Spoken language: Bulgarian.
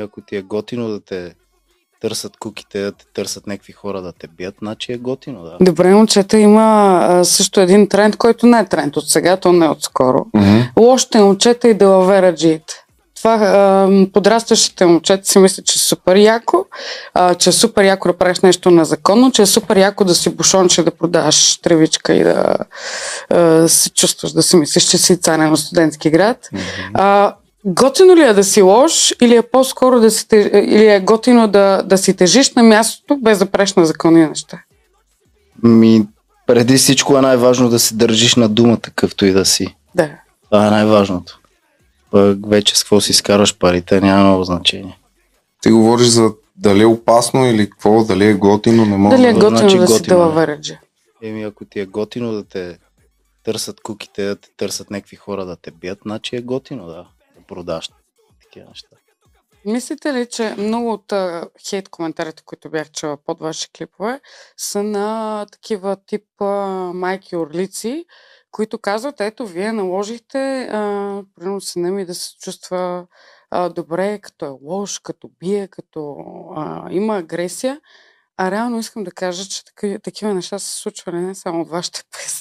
Ако ти е готино да те търсят куките, да те търсят някакви хора да те бият, значи е готино, да. Добре, момчета, има също един тренд, който не е тренд от сега, то не е отскоро. Лошите момчета и далавераджиите. Това подрастващите момчета си мислят, че е супер яко, че е супер яко да правиш нещо незаконно, че е супер яко да си бушонче, да продаваш тревичка и да се чувстваш, да си мислиш, че си царя на студентски град. Готино ли е да си лош или е по-скоро или е готино да си тежиш на мястото, без да правиш на законни неща? Преди всичко е най-важно да се държиш на дума, такъвто и да си. Да. Това е най-важното. Вече с какво си изкарваш парите, няма много значение. Ти говориш за дали е опасно или какво, дали е готино, не мога дали е готино да си далавераджи. Ако ти е готино да те търсят куките, да те търсят някакви хора да те бият, значи е готино, да продаш такива неща. Мислите ли, че много от хейт коментарите, които бях чела под ваши клипове, са на такива тип майки орлици, които казват, ето вие наложихте примерно сина ми да се чувства добре, като е лош, като бие, като има агресия, а реално искам да кажа, че такива неща се случвали не само от вашите песни.